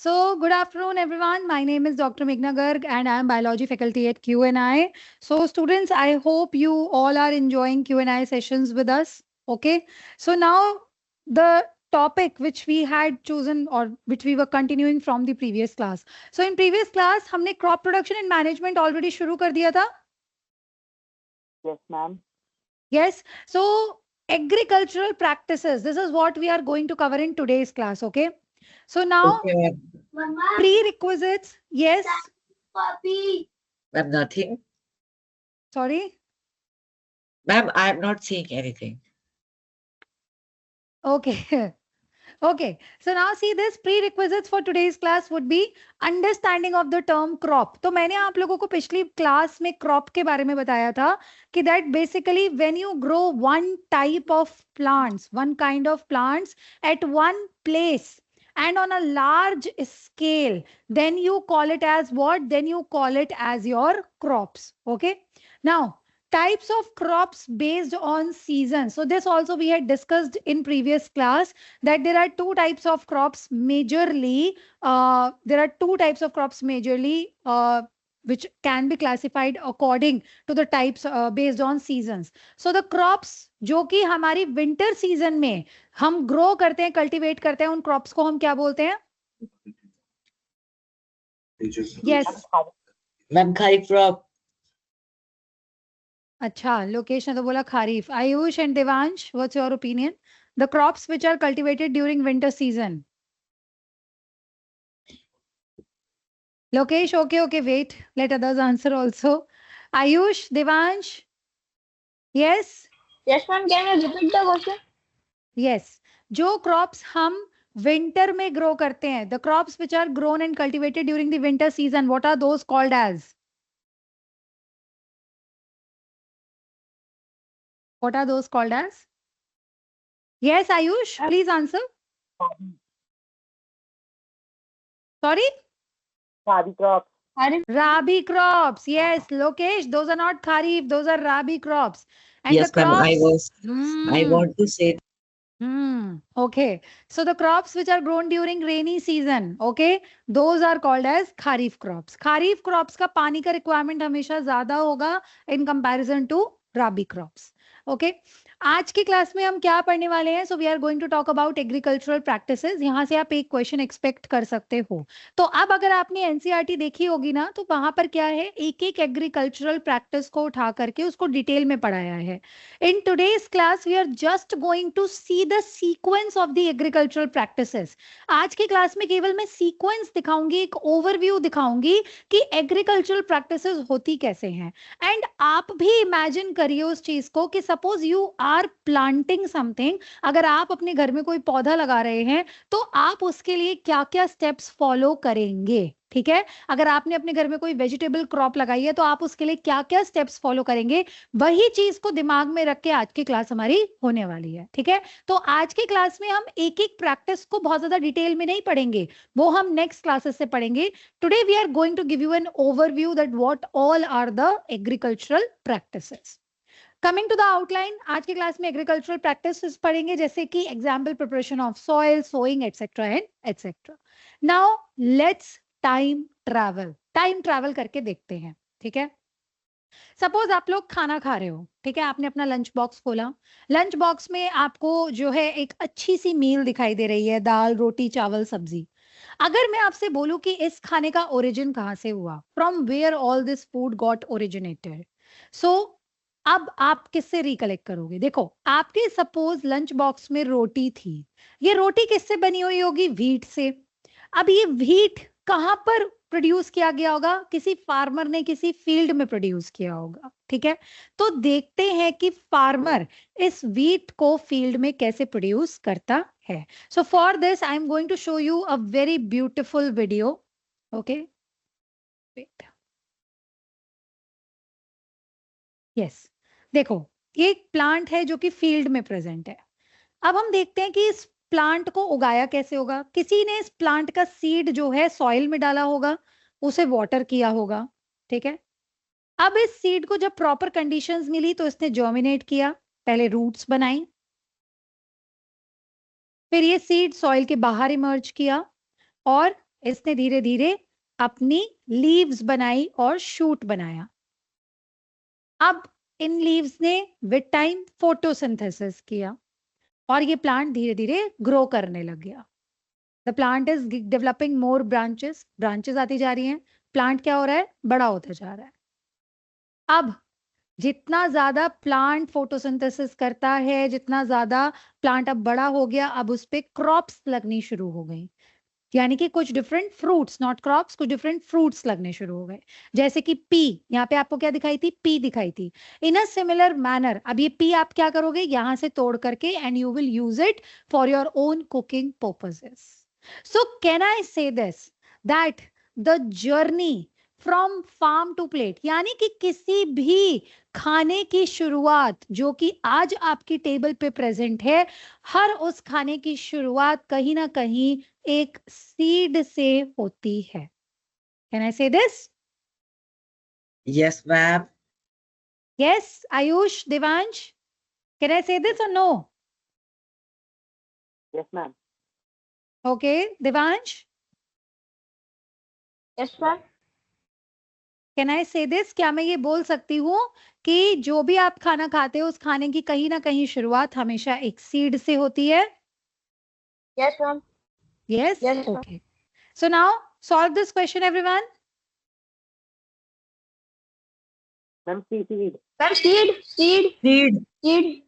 So, good afternoon, everyone. My name is Dr. Meghna Garg, and I am biology faculty at QNI. So, students, I hope you all are enjoying QNI sessions with us. Okay. So now the topic which we had chosen or which we were continuing from the previous class. So in previous class, हमने crop production and management already शुरू कर दिया था. Yes, ma'am. Yes. So agricultural practices. This is what we are going to cover in today's class. Okay. So now Okay, prerequisites. Yes. ma'am, nothing. Sorry. Ma'am, I am not seeing anything. Okay. Okay. So now see this prerequisites for today's class would be understanding of the term crop. तो मैंने आप लोगों को पिछली class में crop के बारे में बताया था कि that basically when you grow one type of plants, one kind of plants at one place and on a large scale, then you call it as what? Then you call it as your crops. Okay. Now, types of crops based on season. So this also we had discussed in previous class that there are two types of crops majorly. Which can be classified according to the types based on seasons. So the crops जो कि हमारी winter season में हम grow करते हैं, cultivate करते हैं, उन crops को हम क्या बोलते हैं? Yes. Ma'am, kharif crop. अच्छा, लोकेश ने तो बोला kharif. Ayush and Devansh, what's your opinion? The crops which are cultivated during winter season. Lokesh, okay, wait. Let others answer also. Ayush, Devansh. Yes? Yes, ma'am. Can you repeat the question? Yes. जो crops हम winter में grow करते हैं, the crops which are grown and cultivated during the winter season, what are those called as? What are those called as? Yes, Ayush, please answer. Sorry? Rabi crops. Rabi crops. Yes, Lokesh, those are not kharif, those are rabi crops. And Yes, the ma'am, crops. I want to say. Okay. So the crops which are grown during rainy season, okay, those are called as kharif crops. Kharif crops का पानी का requirement हमेशा ज़्यादा होगा in comparison to rabi crops. Okay. आज की class में हम क्या पढ़ने वाले हैं? So we are going to talk about agricultural practices. यहाँ से आप एक क्वेश्चन एक्सपेक्ट कर सकते हो. तो अब अगर आपने एनसीईआरटी देखी होगी ना, तो वहां पर क्या है, एक एक एग्रीकल्चरल प्रैक्टिस को उठा करके उसको डिटेल में पढ़ाया है. In today's class, we are just going to see the sequence of the agricultural practices. आज की क्लास में केवल मैं सीक्वेंस दिखाऊंगी, एक ओवरव्यू दिखाऊंगी कि एग्रीकल्चरल प्रैक्टिसेस होती कैसे हैं. एंड आप भी इमेजिन करिए उस चीज को कि suppose you are planting something. अगर आप अपने घर में कोई पौधा लगा रहे हैं तो आप उसके लिए क्या क्या स्टेप्स फॉलो करेंगे. ठीक है. अगर आपने अपने घर में कोई वेजिटेबल क्रॉप लगाई है तो आप उसके लिए क्या क्या स्टेप्स फॉलो करेंगे, वही चीज को दिमाग में रख के आज की क्लास हमारी होने वाली है. ठीक है. तो आज की क्लास में हम एक एक प्रैक्टिस को बहुत ज्यादा डिटेल में नहीं पढ़ेंगे, वो हम नेक्स्ट क्लासेस से पढ़ेंगे. Today we are going to give you an overview that what all are the agricultural practices. Coming to the outline, आज की क्लास में एग्रीकल्चरल प्रैक्टिसेस पढ़ेंगे जैसे कि example preparation of soil, sowing etcetera and etcetera. Now let's time travel करके देखते हैं. ठीक है. सपोज आप लोग खाना खा रहे हो. ठीक है. आपने अपना लंच बॉक्स खोला. लंच बॉक्स में आपको जो है एक अच्छी सी मील दिखाई दे रही है, दाल रोटी चावल सब्जी. अगर मैं आपसे बोलूं कि इस खाने का ओरिजिन कहां से हुआ, from where all this food got originated, so अब आप किससे रिकलेक्ट करोगे? देखो, आपके सपोज लंच बॉक्स में रोटी थी. ये रोटी किससे बनी हुई होगी? व्हीट से. अब ये व्हीट कहां पर प्रोड्यूस किया गया होगा? किसी फार्मर ने किसी फील्ड में प्रोड्यूस किया होगा. ठीक है. तो देखते हैं कि फार्मर इस व्हीट को फील्ड में कैसे प्रोड्यूस करता है. So for this I am going to show you a very beautiful video. Okay. Yes. देखो, ये एक प्लांट है जो कि फील्ड में प्रेजेंट है. अब हम देखते हैं कि इस प्लांट को उगाया कैसे होगा. किसी ने इस प्लांट का सीड जो है सॉइल में डाला होगा, उसे वाटर किया होगा. ठीक है. अब इस सीड को जब प्रॉपर कंडीशंस मिली तो इसने जर्मिनेट किया, पहले रूट्स बनाई, फिर ये सीड सॉइल के बाहर इमर्ज किया और इसने धीरे धीरे अपनी लीव्स बनाई और शूट बनाया। अब इन लीव्स ने विद टाइम फोटोसिंथेसिस किया और ये प्लांट धीरे धीरे ग्रो करने लग गया। The plant is developing more branches, branches आती जा रही हैं, प्लांट क्या हो रहा है, बड़ा होता जा रहा है। अब जितना ज्यादा प्लांट फोटोसिंथेसिस करता है, जितना ज्यादा प्लांट अब बड़ा हो गया, अब उस पे क्रॉप्स लगनी शुरू हो गई, यानी कि कुछ डिफरेंट फ्रूट्स, नॉट क्रॉप्स, कुछ डिफरेंट फ्रूट्स लगने शुरू हो गए। जैसे कि पी, यहाँ पे आपको क्या दिखाई थी, पी दिखाई थी। इन अ सिमिलर मैनर अब ये पी आप क्या करोगे, यहां से तोड़ करके and you will use it for your own cooking purposes. So can I say this that the journey from farm to plate, यानी कि किसी भी खाने की शुरुआत जो कि आज आपकी टेबल पे प्रेजेंट है, हर उस खाने की शुरुआत कहीं ना कहीं एक सीड से होती है। Can I say this? Yes, ma'am. Yes Ayush, Devansh, can I say this और no? Yes, ma'am. Okay Devansh, Yes, ma'am. Can I say this, क्या मैं ये बोल सकती हूँ कि जो भी आप खाना खाते हो उस खाने की कहीं ना कहीं शुरुआत हमेशा एक सीड से होती है? Yes, ma'am. Yes, Yes, ma'am. Okay. So now solve this question everyone. Ma'am, seed. Ma'am, seed. Seed.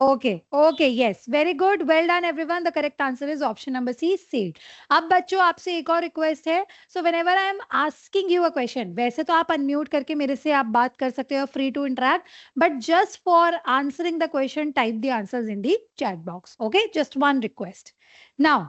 Okay, yes, very good, well done everyone. The correct answer is option number C, seed. अब बच्चों आपसे एक और request है, so whenever I am asking you a question, वैसे तो आप unmute करके मेरे से आप बात कर सकते हो, free to interact, but just for answering the question, type the answers in the chat box. Okay, just one request. Now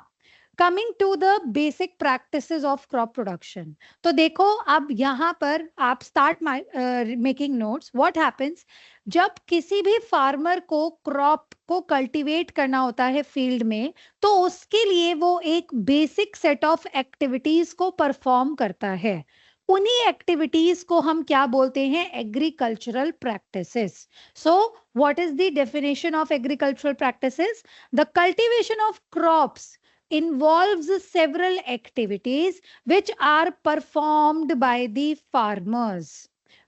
coming to the basic practices of crop production. तो देखो अब यहाँ पर आप start making notes. What happens जब किसी भी farmer को क्रॉप को कल्टीवेट करना होता है फील्ड में, तो उसके लिए वो एक बेसिक सेट ऑफ एक्टिविटीज को परफॉर्म करता है। उन्हीं एक्टिविटीज को हम क्या बोलते हैं, agricultural practices. So what is the definition of agricultural practices? The cultivation of crops involves several activities which are performed by the farmers.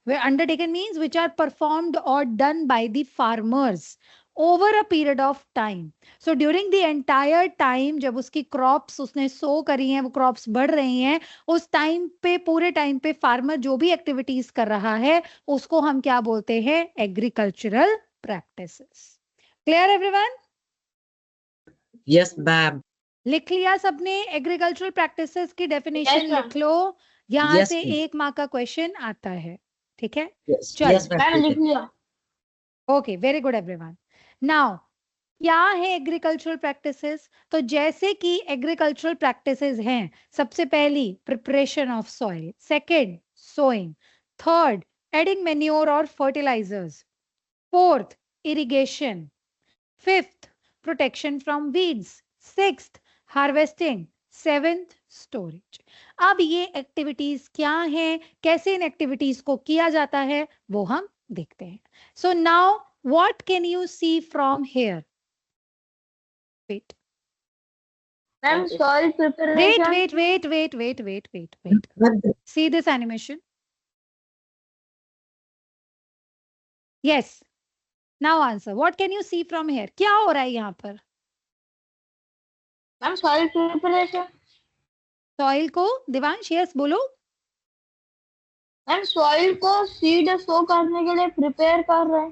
Where undertaken means which are performed or done by the farmers over a period of time. So during the entire time जब उसकी crops उसने sow करी हैं, वो crops बढ़ रही हैं, उस time पे, पूरे time पे farmer जो भी activities कर रहा है उसको हम क्या बोलते हैं, agricultural practices. Clear everyone? Yes, ma'am. लिख लिया सबने एग्रीकल्चरल प्रैक्टिसेस की डेफिनेशन? Yes, ma'am. लिख लो, यहाँ Yes, से ma'am. 1 मार्क का क्वेश्चन आता है, ठीक है? Yes. चलो। Yes, ma'am. Ma'am, ठीक लिख है. लिया. Okay, very good everyone. Now क्या है एग्रीकल्चरल प्रैक्टिसेस? तो जैसे कि एग्रीकल्चरल प्रैक्टिसेस हैं, सबसे पहली preparation of soil, second sowing, third adding manure और fertilisers, fourth irrigation, fifth protection from weeds, sixth harvesting, seventh storage. अब ये एक्टिविटीज क्या हैं, कैसे इन एक्टिविटीज को किया जाता है, वो हम देखते हैं। So now what can you see from here? Wait Ma'am, soil wait preparation. Wait wait wait wait wait wait wait Ma'am, see this animation. Yes, now answer, what can you see from here? क्या हो रहा है यहाँ पर? Ma'am, soil preparation. Soil को, Divansh yes बोलो। Ma'am, soil को seed sow करने के लिए prepare कर रहे हैं.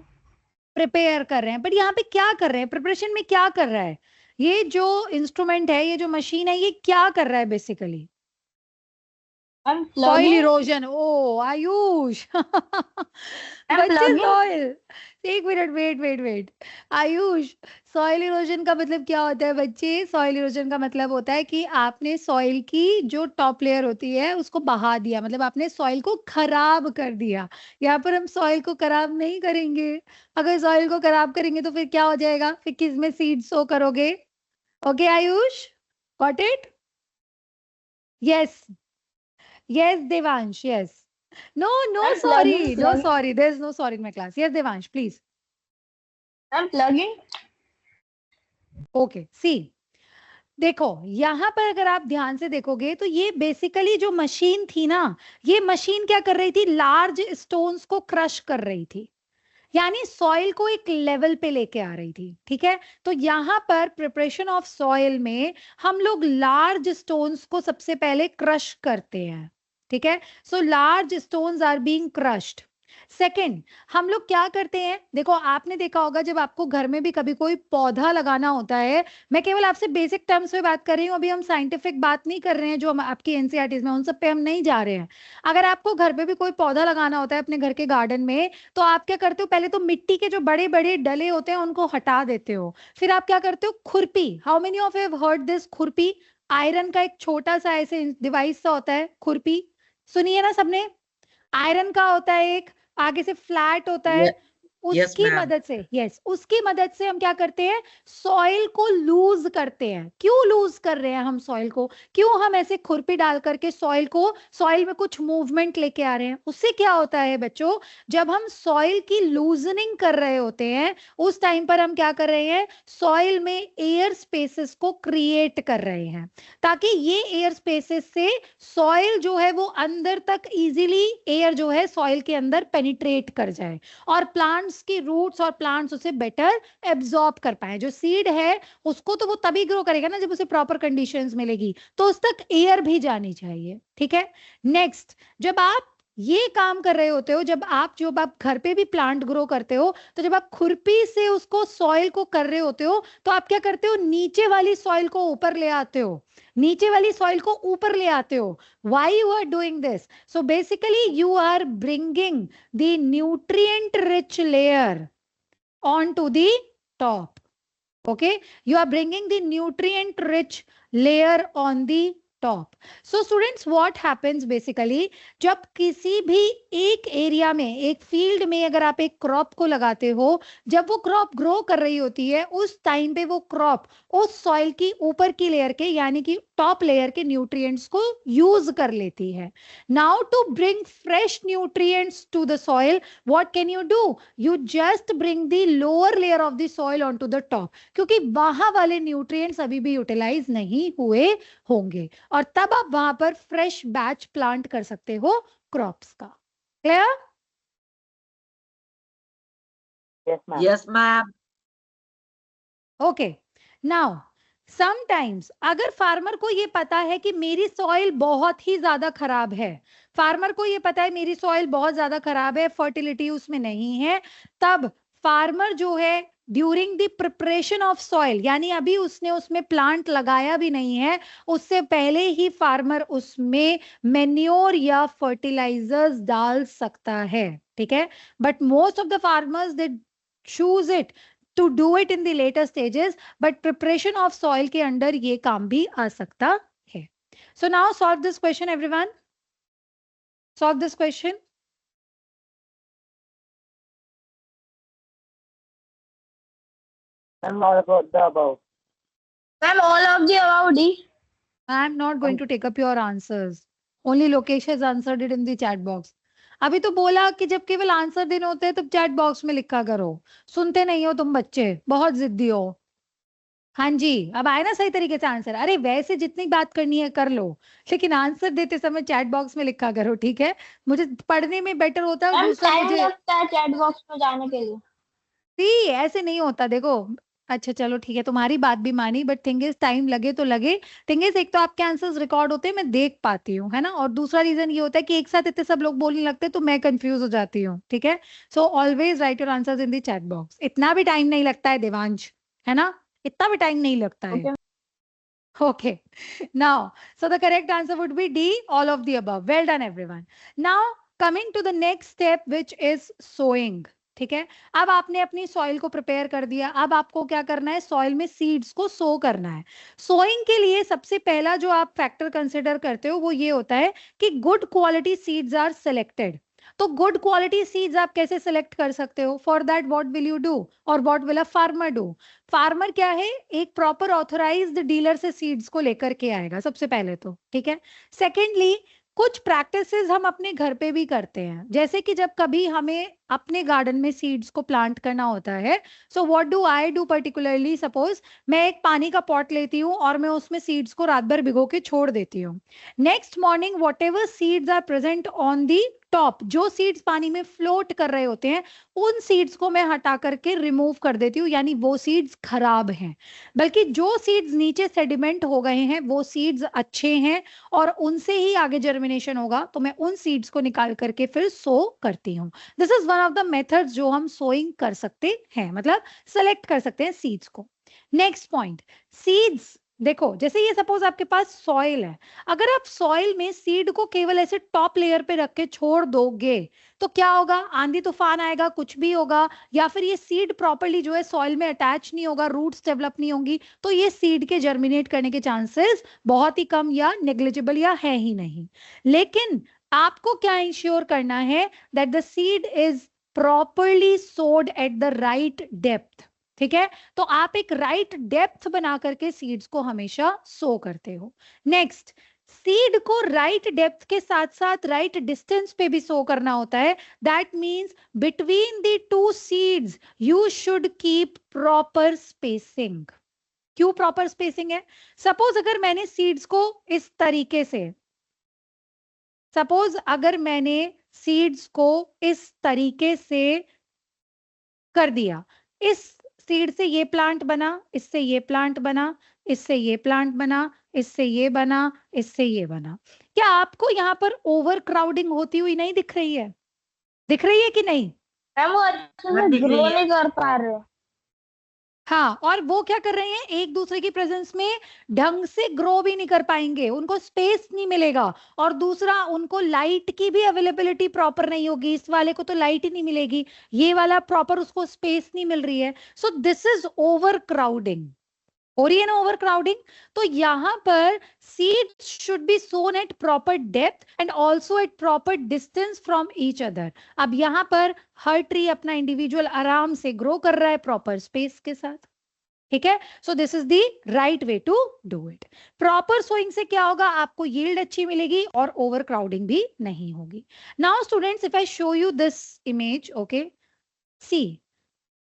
प्रिपेयर कर रहे हैं, बट यहाँ पे क्या कर रहे हैं, प्रिपरेशन में क्या कर रहा है? ये जो इंस्ट्रूमेंट है, ये जो मशीन है, ये क्या कर रहा है basically? Ma'am, soil plugging. Erosion. ओ आयुष बच्चे plugging. सॉइल, एक minute, wait Ayush, soil erosion का मतलब क्या होता है बच्चे? सॉइल इरोजन का मतलब होता है कि आपने सॉइल की जो टॉप लेयर होती है उसको बहा दिया, मतलब आपने सॉइल को खराब कर दिया। यहाँ पर हम सॉइल को खराब नहीं करेंगे। अगर सॉइल को खराब करेंगे तो फिर क्या हो जाएगा, फिर किस में सीड सो करोगे? Okay Ayush, got it? Yes yes Devansh, yes. No I'm sorry, plugging, no plugging. sorry, there's no sorry in my class. Yes Devansh, please. Ma'am, plugging. Okay, see, देखो यहाँ पर अगर आप ध्यान से देखोगे तो ये बेसिकली जो मशीन थी ना, ये मशीन क्या कर रही थी, लार्ज स्टोन्स को क्रश कर रही थी, यानी सॉइल को एक लेवल पे लेके आ रही थी। ठीक है, तो यहाँ पर प्रिपरेशन ऑफ सॉइल में हम लोग लार्ज स्टोन्स को सबसे पहले क्रश करते हैं। ठीक है, so large stones are being crushed. Second, हम लोग क्या करते हैं, देखो आपने देखा होगा जब आपको घर में भी कभी कोई पौधा लगाना होता है, मैं केवल आपसे बेसिक टर्म्स में बात कर रही हूँ, अभी हम साइंटिफिक बात नहीं कर रहे हैं जो हम आपकी एनसीईआरटीज में, उन सब पे हम नहीं जा रहे हैं। अगर आपको घर पे भी कोई पौधा लगाना होता है अपने घर के गार्डन में, तो आप क्या करते हो, पहले तो मिट्टी के जो बड़े बड़े डले होते हैं उनको हटा देते हो, फिर आप क्या करते हो, खुरपी, how many of you have heard this, खुरपी, आयरन का एक छोटा सा ऐसे डिवाइस सा होता है खुरपी, सुनिए ना सबने, आयरन का होता है एक, आगे से फ्लैट होता है, yes, उसकी ma'am. मदद से, उसकी मदद से हम क्या करते हैं, सॉइल को लूज करते हैं। क्यों लूज कर रहे हैं हम सॉइल को, क्यों हम ऐसे खुरपी डाल करके सॉइल में कुछ मूवमेंट लेके आ रहे हैं, उससे क्या होता है बच्चों, जब हम सॉइल की लूजनिंग कर रहे होते हैं उस टाइम पर हम क्या कर रहे हैं, सॉइल में एयर स्पेसेस को क्रिएट कर रहे हैं, ताकि ये एयर स्पेसेस से सॉइल जो है वो अंदर तक इजीली एयर जो है सॉइल के अंदर पेनिट्रेट कर जाए, और प्लांट्स की रूट्स और प्लांट्स उसे बेटर एब्जॉर्ब कर पाए। जो सीड है उसको तो वो तभी ग्रो करेगा ना जब उसे प्रॉपर कंडीशंस मिलेगी, तो उस तक एयर भी जानी चाहिए। ठीक है, नेक्स्ट, जब आप ये काम कर रहे होते हो, जब आप घर पे भी प्लांट ग्रो करते हो, तो जब आप खुरपी से उसको सॉइल को कर रहे होते हो, तो आप क्या करते हो, नीचे वाली सॉइल को ऊपर ले आते हो, नीचे वाली सॉइल को ऊपर ले आते हो। Why you are doing this? So basically you are bringing the nutrient rich layer onto the top. Okay, you are bringing the nutrient rich layer on the top. So students, what happens basically, जब किसी भी एक area में, एक field में अगर आप एक क्रॉप को लगाते हो, जब वो क्रॉप ग्रो कर रही होती है उस टाइम पे वो क्रॉप उस सॉइल की ऊपर की लेयर के, यानी कि टॉप लेयर के न्यूट्रिएंट्स को यूज कर लेती है। Now to bring fresh nutrients to the soil, what can you do, you just bring the lower layer of the soil on to the top, क्योंकि वहां वाले न्यूट्रिएंट्स अभी भी यूटिलाइज नहीं हुए होंगे, और तब आप वहां पर फ्रेश बैच प्लांट कर सकते हो क्रॉप्स का। Clear? Yes, ma'am. Okay, now sometimes अगर फार्मर को ये पता है कि मेरी सॉइल बहुत ही ज्यादा खराब है, फार्मर को ये पता है मेरी सॉइल बहुत ज्यादा खराब है, फर्टिलिटी उसमें नहीं है, तब फार्मर जो है during the preparation of soil, यानी अभी उसने उसमें प्लांट लगाया भी नहीं है, उससे पहले ही फार्मर उसमें मेन्योर या फर्टिलाइजर्स डाल सकता है। ठीक है, but most of the farmers they choose it to do it in the later stages, but preparation of soil के अंडर ये काम भी आ सकता है। So now solve this question everyone. Solve this question. Ma'am, all about the above. Ma'am, all of the above D. I am not going to take up your answers. Only Lokesh has answered it in the chat box. अभी तो बोला कि जब केवल answer देने होते हैं तब चैट बॉक्स में लिखा करो, सुनते नहीं हो तुम बच्चे, बहुत जिद्दी हो। हाँ जी, अब आए ना सही तरीके से आंसर, अरे वैसे जितनी बात करनी है कर लो, लेकिन आंसर देते समय चैट बॉक्स में लिखा करो, ठीक है? मुझे पढ़ने में बेटर होता है, मैम दूसरा टाइम मुझे लगता है चैट बॉक्स में जाने के लिए। ऐसे नहीं होता, देखो। अच्छा चलो ठीक है, तुम्हारी बात भी मानी, बट थिंग इज टाइम लगे तो लगे। थिंग इज एक तो आपके आंसर्स रिकॉर्ड होते हैं, मैं देख पाती हूँ, है ना, और दूसरा रीजन ये होता है कि एक साथ इतने सब लोग बोलने लगते हैं तो मैं कंफ्यूज हो जाती हूँ। ठीक है, so always right your answers in the chat box. इतना भी टाइम नहीं लगता है देवांश, है ना, इतना भी टाइम नहीं लगता है। Okay, now, so the correct answer would be D, all of the above. Well done, everyone. Now, coming to the next step, which is sowing. ठीक है, अब आपने अपनी सॉइल को प्रिपेयर कर दिया, अब आपको क्या करना है, सॉइल में सीड्स को सो करना है। सोइंग के लिए सबसे पहला जो आप फैक्टर कंसिडर करते हो वो ये होता है कि good quality seeds are selected. तो गुड क्वालिटी सीड्स आप कैसे सिलेक्ट कर सकते हो? For that what will you do, और what will a farmer do? Farmer क्या है, एक प्रॉपर ऑथराइज्ड डीलर से सीड्स को लेकर के आएगा सबसे पहले तो। ठीक है, सेकेंडली कुछ प्रैक्टिसेस हम अपने घर पे भी करते हैं, जैसे कि जब कभी हमें अपने गार्डन में सीड्स को प्लांट करना होता है, so what do I do particularly, suppose मैं एक पानी का पॉट लेती हूँ और मैं उसमें सीड्स को रात भर भिगो के छोड़ देती हूँ। Next morning whatever seeds are present on the top, जो सीड्स पानी में फ्लोट कर रहे होते हैं उन सीड्स को मैं हटा करके रिमूव कर देती हूँ, यानी वो सीड्स खराब हैं। बल्कि जो सीड्स नीचे सेडिमेंट हो गए हैं वो सीड्स अच्छे हैं और उनसे ही आगे जर्मिनेशन होगा, तो मैं उन सीड्स को निकाल करके फिर सो करती हूँ। This is one of the methods जो हम सोइंग कर सकते हैं, मतलब सेलेक्ट कर सकते हैं सीड्स को। नेक्स्ट पॉइंट, सीड्स देखो, जैसे ये सपोज आपके पास सॉइल है, अगर आप सॉइल में सीड को केवल ऐसे टॉप लेयर पे रख के छोड़ दोगे तो क्या होगा, आंधी तूफान आएगा, कुछ भी होगा, या फिर ये सीड प्रॉपर्ली जो है सॉइल में अटैच नहीं होगा, रूट्स डेवलप नहीं होंगी, तो ये सीड के जर्मिनेट करने के चांसेस बहुत ही कम या नेग्लिजिबल या है ही नहीं। लेकिन आपको क्या इंश्योर करना है, that the seed is properly सोड एट द राइट डेप्थ। ठीक है, तो आप एक राइट डेप्थ बना करके सीड्स को हमेशा सो करते हो। नेक्स्ट, सीड को राइट डेप्थ के साथ साथ राइट डिस्टेंस पे भी सो करना होता है। That means between the two seeds you should keep proper spacing. क्यों प्रॉपर स्पेसिंग है? सपोज अगर मैंने सीड्स को इस तरीके से, सपोज अगर मैंने सीड्स को इस तरीके से कर दिया, इस सीड से ये प्लांट बना, इससे ये प्लांट बना, इससे ये प्लांट बना, इससे ये बना, इससे ये बना, क्या आपको यहाँ पर ओवर क्राउडिंग होती हुई नहीं दिख रही है? दिख रही है कि नहीं? मैम वो अच्छे से ग्रो नहीं कर पा रहे। हाँ, और वो क्या कर रहे हैं, एक दूसरे की प्रेजेंस में ढंग से ग्रो भी नहीं कर पाएंगे, उनको स्पेस नहीं मिलेगा, और दूसरा उनको लाइट की भी अवेलेबिलिटी प्रॉपर नहीं होगी। इस वाले को तो लाइट ही नहीं मिलेगी, ये वाला प्रॉपर उसको स्पेस नहीं मिल रही है। So this is overcrowding, हो रही है ना ओवर क्राउडिंग। तो यहाँ पर seeds should be sown at proper depth and also at proper distance from each other. अब यहाँ पर हर ट्री अपना इंडिविजुअल आराम से ग्रो कर रहा है प्रॉपर स्पेस के साथ। ठीक है, so this is the right way to do it. Proper sowing से क्या होगा, आपको यील्ड अच्छी मिलेगी और ओवर क्राउडिंग भी नहीं होगी। Now students, if I show you this image, okay, see,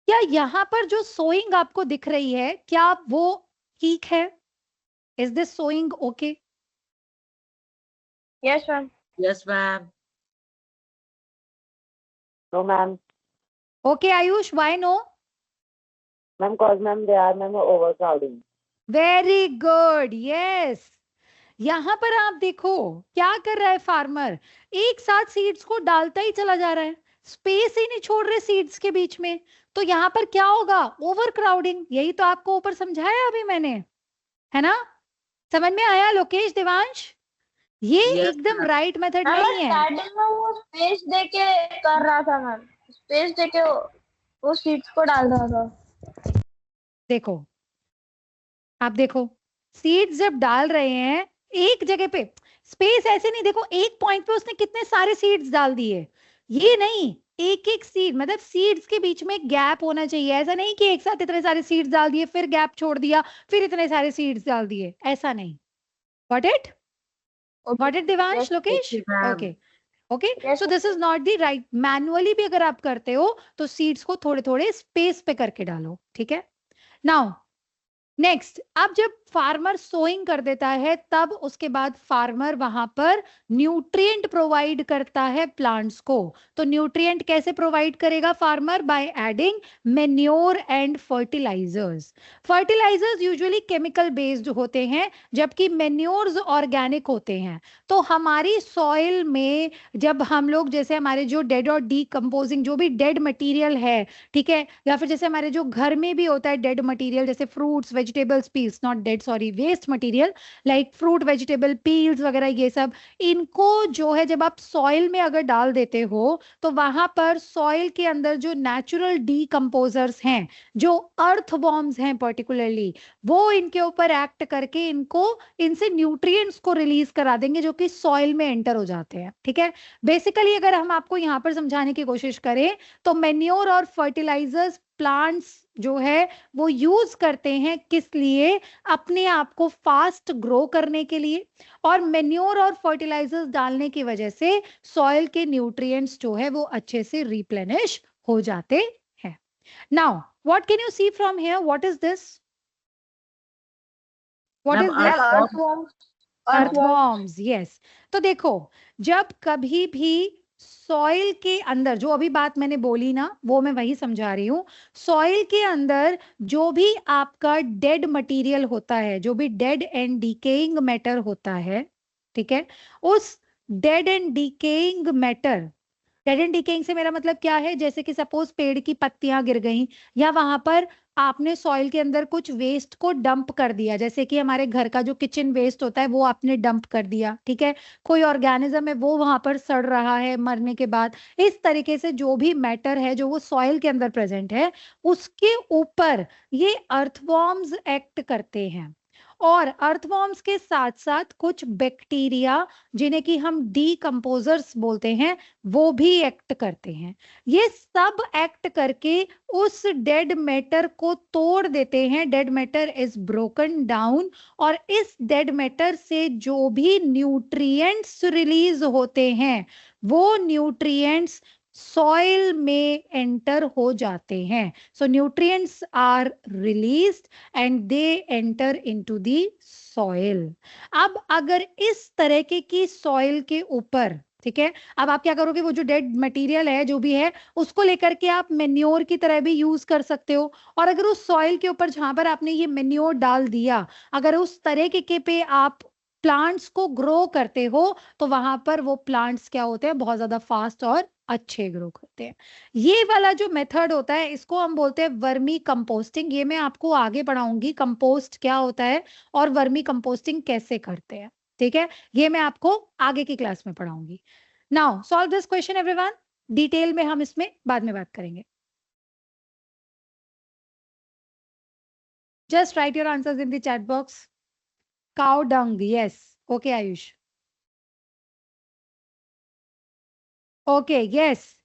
क्या यहाँ पर जो सोइंग आपको दिख रही है क्या वो ठीक है? Is this sowing okay? Yes ma'am. Yes, ma'am. No, ma'am. Okay Ayush, why no? Ma'am, cause ma'am, they are ma'am overcrowding. Very good, yes. यहाँ पर आप देखो क्या कर रहा है फार्मर, एक साथ सीड्स को डालता ही चला जा रहा है, स्पेस ही नहीं छोड़ रहे सीड्स के बीच में। तो यहाँ पर क्या होगा, ओवर क्राउडिंग। यही तो आपको ऊपर समझाया अभी मैंने, है ना? समझ में आया लोकेश, देवांश? ये Yes, एकदम ma'am. राइट मेथड मैम नहीं है। स्टार्टिंग में वो स्पेस देके कर रहा था मैम, स्पेस देके वो सीड्स को डाल रहा था। देखो, आप देखो, सीड्स जब डाल रहे हैं एक जगह पे, स्पेस ऐसे नहीं, देखो एक पॉइंट पे उसने कितने सारे सीड्स डाल दिए, ये नहीं, एक एक सीड, मतलब सीड्स के बीच में गैप होना चाहिए। ऐसा नहीं कि एक साथ इतने सारे सीड्स डाल दिए फिर गैप छोड़ दिया फिर इतने सारे सीड्स डाल दिए, ऐसा नहीं। Got it? Got it, Devansh, Yes, Lokesh? okay, ma'am. Okay. Okay. Yes, So this is not the right. Manually भी अगर आप करते हो तो सीड्स को थोड़े थोड़े स्पेस पे करके डालो, ठीक है? नाउ नेक्स्ट, अब जब फार्मर सोइंग कर देता है तब उसके बाद फार्मर वहां पर न्यूट्रिएंट प्रोवाइड करता है प्लांट्स को। तो न्यूट्रिएंट कैसे प्रोवाइड करेगा farmer? By adding manure and fertilisers. Fertilisers usually chemical based होते हैं जबकि मेन्योर्स ऑर्गेनिक होते हैं। तो हमारी सॉइल में जब हम लोग, जैसे हमारे जो डेड और डीकम्पोजिंग जो भी डेड मटेरियल है, ठीक है, या फिर जैसे हमारे जो घर में भी होता है डेड मटेरियल, जैसे fruits, vegetables, peels, not dead, sorry, waste material like fruit, vegetable, peels वगैरह, ये सब, इनको जो है जब आप सॉइल में अगर डाल देते हो तो वहां पर सॉइल के अंदर जो नेचुरल डीकम्पोजर्स हैं, जो अर्थवॉर्म्स हैं पर्टिकुलरली, वो इनके ऊपर एक्ट करके इनको, इनसे न्यूट्रिएंट्स को रिलीज करा देंगे जो कि सॉइल में एंटर हो जाते हैं। ठीक है, बेसिकली अगर हम आपको यहाँ पर समझाने की कोशिश करें तो मेन्योर और फर्टिलाइजर्स प्लांट्स जो है वो यूज करते हैं किस लिए? अपने आप को फास्ट ग्रो करने के लिए, और मेन्योर और फर्टिलाइजर्स डालने की वजह से सॉइल के न्यूट्रिएंट्स जो है वो अच्छे से रिप्लेनिश हो जाते हैं। Now what can you see from here? What is this? What Ma'am, is this? earthworms. Earthworms, yes. तो देखो, जब कभी भी सॉइल के अंदर, जो अभी बात मैंने बोली ना वो मैं वही समझा रही हूँ, सॉइल के अंदर जो भी आपका डेड मटेरियल होता है, जो भी डेड एंड डिकेइंग मैटर होता है, ठीक है, उस dead and decaying matter, dead and decaying से मेरा मतलब क्या है? जैसे कि सपोज पेड़ की पत्तियां गिर गई, या वहां पर आपने सॉइल के अंदर कुछ वेस्ट को डंप कर दिया, जैसे कि हमारे घर का जो किचन वेस्ट होता है वो आपने डंप कर दिया, ठीक है, कोई ऑर्गेनिज्म है वो वहां पर सड़ रहा है मरने के बाद, इस तरीके से जो भी मैटर है जो वो सॉइल के अंदर प्रेजेंट है, उसके ऊपर ये अर्थवॉर्म्स एक्ट करते हैं। और अर्थवॉर्म्स के साथ साथ कुछ बैक्टीरिया, जिन्हें कि हम डीकंपोजर्स बोलते हैं, वो भी एक्ट करते हैं। ये सब एक्ट करके उस डेड मैटर को तोड़ देते हैं। Dead matter is broken down, और इस डेड मैटर से जो भी न्यूट्रिएंट्स रिलीज होते हैं वो न्यूट्रिएंट्स सॉइल में एंटर हो जाते हैं। So nutrients are released and they enter into the soil. अब अगर इस तरह की सॉइल के ऊपर, ठीक है, अब आप क्या करोगे? वो जो डेड मटेरियल है जो भी है उसको लेकर के आप मेन्योर की तरह भी यूज कर सकते हो, और अगर उस सॉइल के ऊपर जहां पर आपने ये मेन्योर डाल दिया, अगर उस तरह के पे आप प्लांट्स को ग्रो करते हो तो वहां पर वो प्लांट्स क्या होते हैं? बहुत ज्यादा फास्ट और अच्छे ग्रो करते हैं। ये वाला जो मेथड होता है इसको हम बोलते हैं वर्मी कंपोस्टिंग। ये मैं आपको आगे पढ़ाऊंगी, कंपोस्ट क्या होता है और वर्मी कंपोस्टिंग कैसे करते हैं, ठीक है, ये मैं आपको आगे की क्लास में पढ़ाऊंगी। Now solve this question everyone, detail में हम इसमें बाद में बात करेंगे। Just write your answers in the chat box. Cow dung, yes. Okay, Ayush. Okay, yes.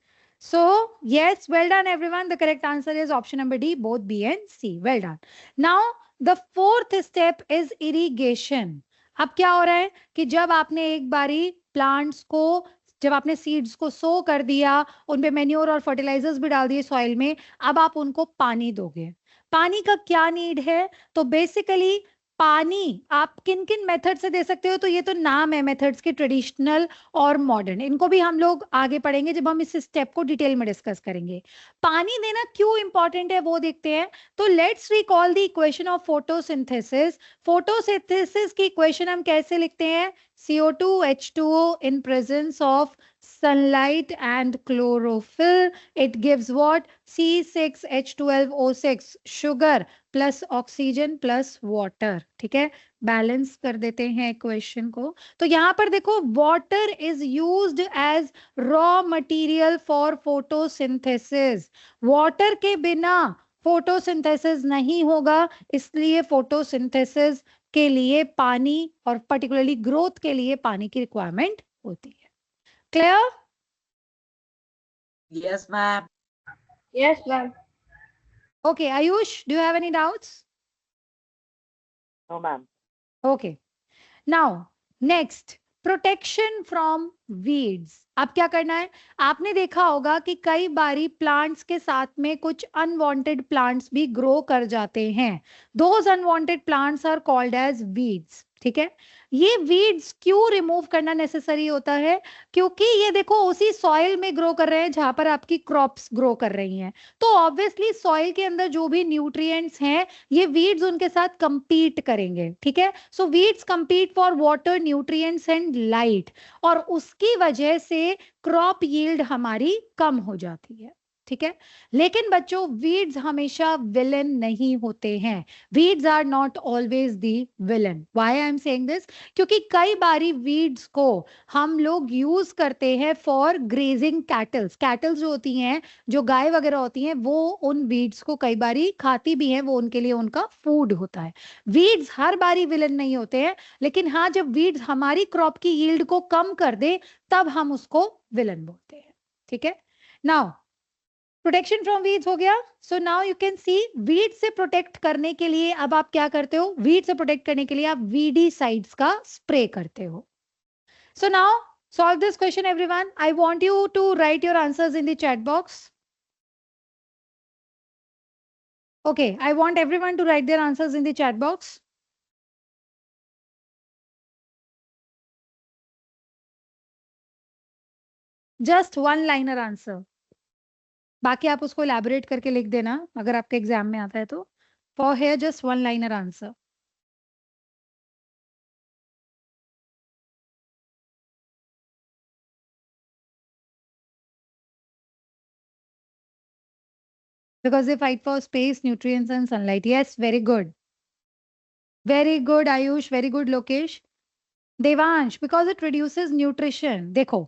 So, yes, well done, everyone. The correct answer is option number D, both B and C. Well done. Now, the fourth step is irrigation. अब क्या हो रहा है कि जब आपने एक बारी प्लांट्स को, जब आपने सीड्स को सो कर दिया, उनपे मेन्योर और फर्टिलाइजर्स भी डाल दिए सॉइल में, अब आप उनको पानी दोगे। पानी का क्या नीड है? तो बेसिकली पानी आप किन किन मेथड से दे सकते हो? तो ये तो नाम है मेथड्स के, ट्रेडिशनल और मॉडर्न, इनको भी हम लोग आगे पढ़ेंगे जब हम इस स्टेप को डिटेल में डिस्कस करेंगे। पानी देना क्यों इंपॉर्टेंट है वो देखते हैं। तो let's recall the equation of photosynthesis. Photosynthesis की इक्वेशन हम कैसे लिखते हैं? CO2 H2O in presence of sunlight and chlorophyll, it gives what? C6H12O6, sugar plus oxygen plus water, ठीक है, बैलेंस कर देते हैं इक्वेशन को। तो यहां पर देखो, water is used as raw material for photosynthesis. Water के बिना फोटोसिंथेसिस नहीं होगा, इसलिए फोटोसिंथेसिस के लिए पानी, और पर्टिकुलरली ग्रोथ के लिए पानी की रिक्वायरमेंट होती है। Clear? Yes, ma'am. Yes, ma'am. Okay, Ayush, do you have any doubts? No, ma'am. Okay. Now, next, protection from weeds. अब क्या करना है? आपने देखा होगा कि कई बारी प्लांट्स के साथ में कुछ अनवांटेड प्लांट्स भी ग्रो कर जाते हैं। Those unwanted plants are called as weeds, ठीक है। ये वीड्स क्यों रिमूव करना नेसेसरी होता है? क्योंकि ये देखो उसी सॉइल में ग्रो कर रहे हैं जहां पर आपकी क्रॉप्स ग्रो कर रही हैं, तो ऑब्वियसली सॉइल के अंदर जो भी न्यूट्रिएंट्स हैं ये वीड्स उनके साथ कंपीट करेंगे, ठीक है। So weeds compete for water, nutrients and light, और उसकी वजह से क्रॉप यील्ड हमारी कम हो जाती है, ठीक है। लेकिन बच्चों, वीड्स हमेशा विलन नहीं होते हैं। Weeds are not always the villain. Why I am saying this? क्योंकि कई बारी वीड्स को हम लोग यूज करते हैं फॉर ग्रेजिंग कैटल्स। कैटल्स जो होती हैं, जो गाय वगैरह होती हैं, वो उन वीड्स को कई बारी खाती भी हैं, वो उनके लिए उनका फूड होता है। वीड्स हर बारी विलन नहीं होते हैं, लेकिन हाँ, जब वीड्स हमारी क्रॉप की यील्ड को कम कर दे तब हम उसको विलन बोलते हैं, ठीक है। नाउ प्रोटेक्शन फ्रॉम वीड्स हो गया. So now you can see weed से प्रोटेक्ट करने के लिए अब आप क्या करते हो, वीड से प्रोटेक्ट करने के लिए आप वीडीसाइड्स का स्प्रे करते हो. So now solve this question everyone. I want you to write your answers in the chat box. Okay, I want everyone to write their answers in the chat box. Just one liner answer. बाकी आप उसको elaborate करके लिख देना अगर आपके exam में आता है तो. For here just one liner answer. Because they fight for space, nutrients and sunlight. Yes, very good. Very good Ayush, very good Lokesh. Devansh, because it reduces nutrition. देखो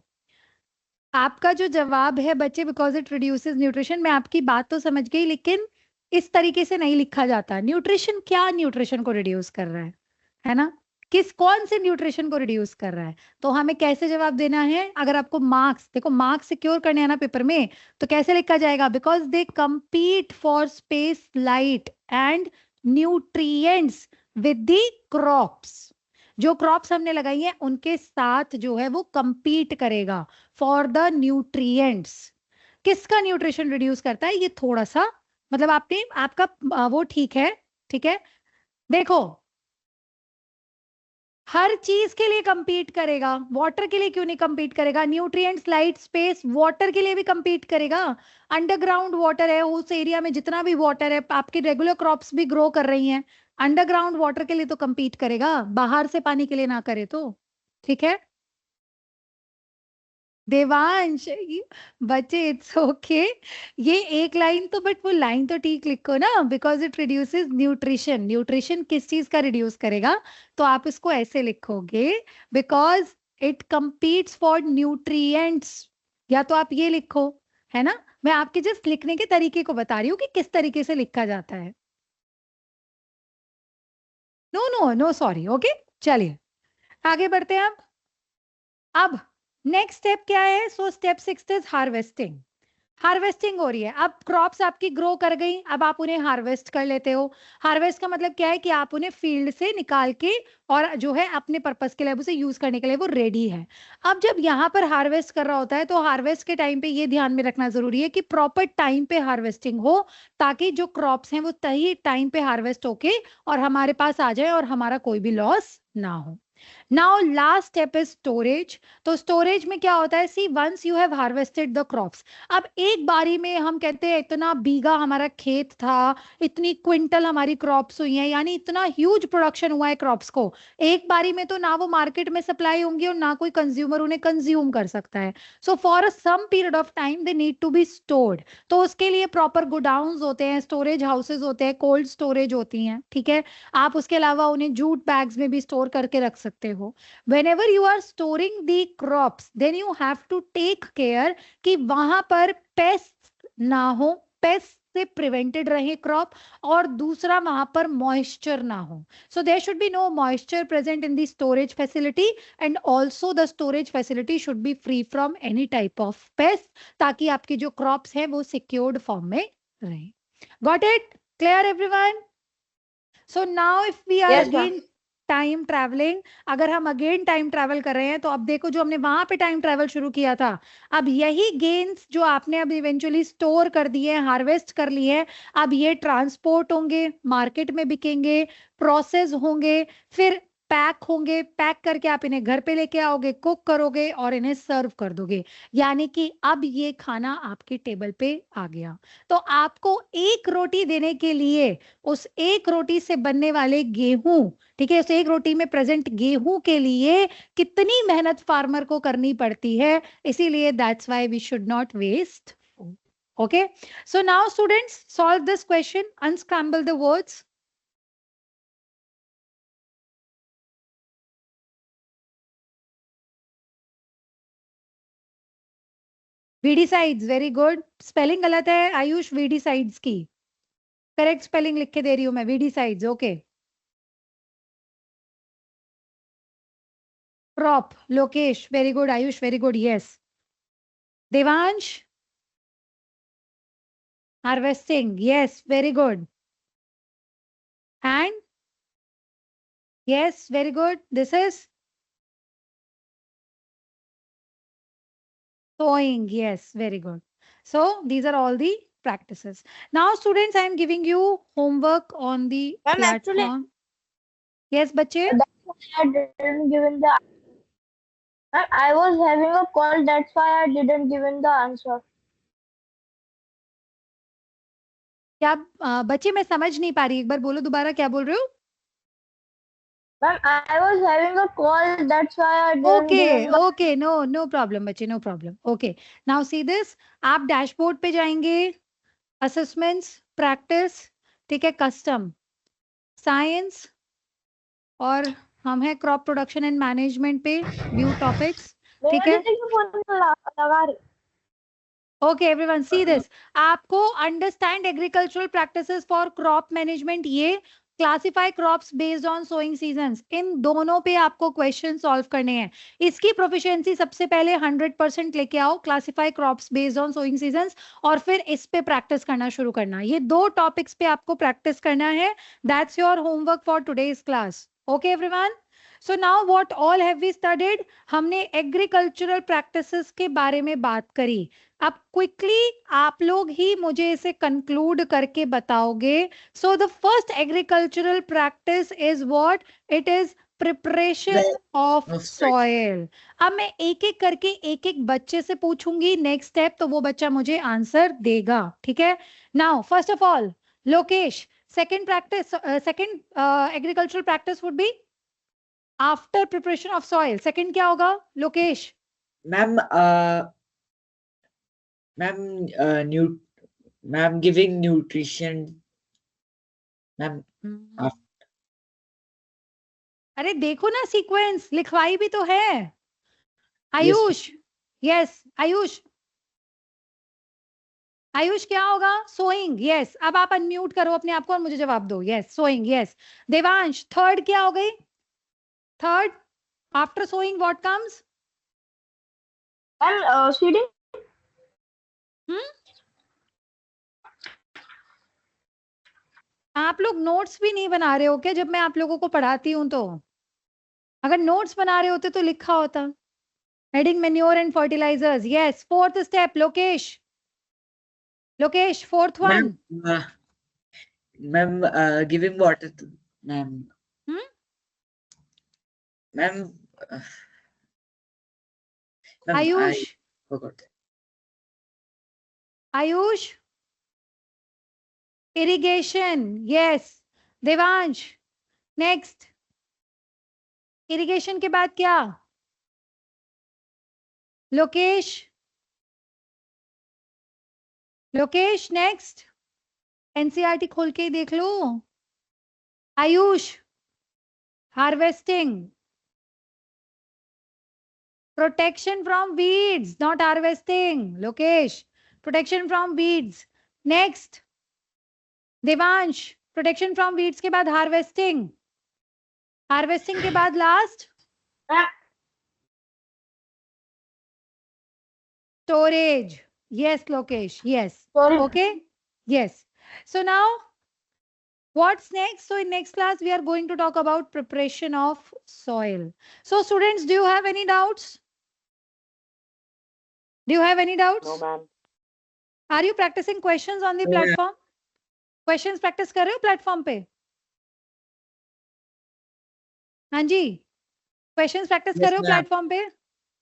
आपका जो जवाब है बच्चे, because it reduces nutrition, मैं आपकी बात तो समझ गई लेकिन इस तरीके से नहीं लिखा जाता. न्यूट्रिशन क्या न्यूट्रिशन को रिड्यूस कर रहा है ना, कौन से न्यूट्रिशन को रिड्यूस कर रहा है, तो हमें कैसे जवाब देना है. अगर आपको मार्क्स, देखो मार्क्स सिक्योर करने हैं ना पेपर में, तो कैसे लिखा जाएगा, because they compete for space, light and nutrients with the crops. जो क्रॉप्स हमने लगाई है उनके साथ जो है वो compete करेगा फॉर द न्यूट्रिएंट्स. किसका न्यूट्रिशन रिड्यूस करता है, ये थोड़ा सा मतलब आपने आपका वो ठीक है. देखो हर चीज के लिए compete करेगा, वाटर के लिए क्यों नहीं compete करेगा, न्यूट्रिएंट्स, लाइट, स्पेस, वाटर के लिए भी compete करेगा. अंडरग्राउंड वाटर है, उस एरिया में जितना भी वाटर है, आपकी रेगुलर क्रॉप्स भी ग्रो कर रही हैं, अंडरग्राउंड वाटर के लिए तो compete करेगा, बाहर से पानी के लिए ना करे तो. ठीक है देवांश, बच्चे इट्स ओके. ये एक लाइन तो, बट वो लाइन तो ठीक लिखो ना, because it reduces nutrition. Nutrition किस चीज का रिड्यूस करेगा, तो आप इसको ऐसे लिखोगे, बिकॉज इट कंपीट्स फॉर न्यूट्रिएंट्स, या तो आप ये लिखो, है ना. मैं आपके जस्ट लिखने के तरीके को बता रही हूँ कि किस तरीके से लिखा जाता है. No no no sorry. Okay चलिए आगे बढ़ते हैं. अब नेक्स्ट स्टेप क्या है, so step 6 is harvesting. Harvesting हो रही है, अब क्रॉप्स आपकी ग्रो कर गई, अब आप उन्हें हार्वेस्ट कर लेते हो. हार्वेस्ट का मतलब क्या है कि आप उन्हें फील्ड से निकाल के और जो है अपने पर्पस के लिए उसे यूज करने के लिए वो रेडी है. अब जब यहाँ पर हार्वेस्ट कर रहा होता है तो हार्वेस्ट के टाइम पे ये ध्यान में रखना जरूरी है कि प्रॉपर टाइम पे हार्वेस्टिंग हो, ताकि जो क्रॉप्स हैं वो सही टाइम पे हार्वेस्ट होके और हमारे पास आ जाए और हमारा कोई भी लॉस ना हो. Now last step is storage. तो स्टोरेज में क्या होता है, see once you have harvested the crops, अब एक बारी में हम कहते हैं इतना बीघा हमारा खेत था, इतनी क्विंटल हमारी क्रॉप्स हुई हैं, यानी इतना ह्यूज प्रोडक्शन हुआ है क्रॉप्स को, एक बारी में तो ना वो मार्केट में सप्लाई होंगी और ना कोई कंज्यूमर उन्हें कंज्यूम कर सकता है. So for some period of time they need to be stored. तो उसके लिए प्रॉपर गोडाउन्स होते हैं, स्टोरेज हाउसेज होते हैं, कोल्ड स्टोरेज होती हैं. ठीक है, आप उसके अलावा उन्हें जूट बैग्स में भी स्टोर करके रख सकते हो. whenever you are storing the crops, then you have to take care कि वहां पर पेस्ट ना हो, पेस्ट से प्रिवेंटेड रहे क्रॉप, और दूसरा वहां पर मॉइस्चर ना हो. So there should be no moisture present in the storage facility, and also the storage facility should be free from any type of pest, ताकि आपकी जो क्रॉप्स है वो सिक्योर्ड फॉर्म में रहे. Got it, clear everyone. So now if we are again time travelling, अगर हम again time travel कर रहे हैं तो अब देखो जो हमने वहां पे टाइम ट्रैवल शुरू किया था, अब यही गेन्स जो आपने अब इवेंचुअली स्टोर कर दिए, हार्वेस्ट कर लिए, अब ये ट्रांसपोर्ट होंगे, मार्केट में बिकेंगे, प्रोसेस होंगे, फिर पैक होंगे, पैक करके आप इन्हें घर पे लेके आओगे, कुक करोगे और इन्हें सर्व कर दोगे, यानी कि अब ये खाना आपके टेबल पे आ गया. तो आपको एक रोटी देने के लिए उस एक रोटी से बनने वाले गेहूं, ठीक है, उस एक रोटी में प्रेजेंट गेहूं के लिए कितनी मेहनत फार्मर को करनी पड़ती है, इसीलिए that's why we should not waste. Okay, so now students solve this question, unscramble the words. Weedicides, very good. Spelling गलत है आयुष, वीडीसाइड्स की करेक्ट स्पेलिंग लिख के दे रही हूं मैं, weedicides. Okay, crop, Lokesh, very good. Ayush, very good. Yes, Devansh, Harvesting. Yes, very good. And yes, very good. This is sowing. Yes, very good. So these are all the practices. Now, students, I am giving you homework on the Ma'am, actually, platform. Yes, bache. that's why I didn't give in the. Ma'am, I was having a call. That's why I didn't give in the answer. क्या बच्चे मैं समझ नहीं पा रही, एक बार बोलो दोबारा, क्या बोल रहे हो? Ma'am, I was having a call. That's why I didn't give Okay, in the. okay, no problem बच्चे, no problem. Okay, now see this. आप डैशबोर्ड पे जाएंगे, असेसमेंट्स, प्रैक्टिस, ठीक है, कस्टम, साइंस, और हम है क्रॉप प्रोडक्शन एंड मैनेजमेंट पे, व्यू टॉपिक्स, ठीक है. लगा रही. Okay, everyone, see this. आपको understand agricultural practices for crop management, ये classify crops based on sowing seasons, इन दोनों पे आपको क्वेश्चन सॉल्व करने हैं. इसकी प्रोफिशिएंसी सबसे पहले 100% लेके आओ, classify crops based on sowing seasons, और फिर इस पे प्रैक्टिस करना शुरू करना. ये दो टॉपिक्स पे आपको प्रैक्टिस करना है. That's your homework for today's class. Okay, everyone. So now what all have we studied? हमने एग्रीकल्चरल प्रैक्टिसेस के बारे में बात करी. अब क्विकली आप लोग ही मुझे इसे कंक्लूड करके बताओगे. So the first agricultural practice is what? It is preparation of soil. अब मैं एक एक करके एक एक बच्चे से पूछूंगी नेक्स्ट स्टेप, तो वो बच्चा मुझे आंसर देगा. ठीक है. Now first of all Lokesh, second practice, second agricultural practice would be after preparation of soil. Second क्या होगा Lokesh? Ma'am ma'am giving nutrition. Ma'am अरे देखो ना, सीक्वेंस लिखवाई भी तो है. आयुष, यस आयुष, आयुष क्या होगा? सोइंग. यस. अब आप अनम्यूट करो अपने आप को और मुझे जवाब दो. Yes, sowing. Yes. Devansh, third क्या हो गई? Third after sowing what comes? And seeding. आप लोग नोट्स भी नहीं बना रहे हो क्या जब मैं आप लोगों को पढ़ाती हूं? तो अगर नोट्स बना रहे होते तो लिखा होता. Adding manure and fertilisers. Yes. Fourth step Lokesh, Lokesh fourth one. Ma'am giving water. Ma'am ma'am Ayush, Ayush, irrigation. Yes. Devansh, next. Irrigation के बाद क्या? लोकेश, लोकेश नेक्स्ट. एनसीईआरटी खोल के ही देख लो. Ayush, harvesting. Protection from weeds, not harvesting. Lokesh, protection from weeds. Next Devansh, protection from weeds के बाद हार्वेस्टिंग. हार्वेस्टिंग के बाद last storage. yes Lokesh, yes. Sorry. Okay, yes. So now what's next? So in next class we are going to talk about preparation of soil. So students, do you have any doubts? Do you have any doubts? No, ma'am. Are you practicing questions on the Yeah. platform? Questions practice कर रहे हो platform पे? हाँ जी, questions practice कर रहे हो ma'am. platform पे?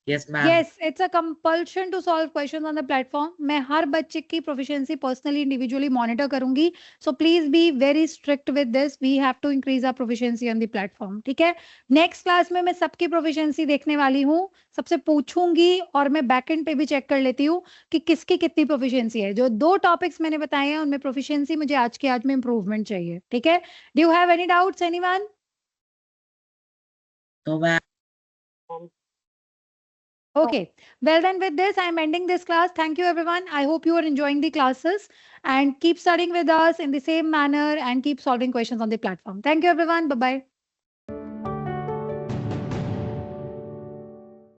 Yes, ma'am. Yes, it's a compulsion to solve questions on the platform. मैं हर बच्चे की proficiency personally, individually monitor करूंगी. So please be very strict with this. We have to increase our proficiency on the platform. ठीक है? Next class में मैं सबकी proficiency देखने वाली हूँ, सबसे पूछूंगी और मैं backend पे भी check कर लेती हूँ कि किसकी कितनी proficiency है. जो दो topics मैंने बताए हैं उनमें proficiency मुझे आज के आज में improvement चाहिए. ठीक है? Do you have any doubts, anyone? No, ma'am. Okay, well then with this, I'm ending this class. Thank you everyone. I hope you are enjoying the classes and keep studying with us in the same manner and keep solving questions on the platform. Thank you everyone. Bye-bye.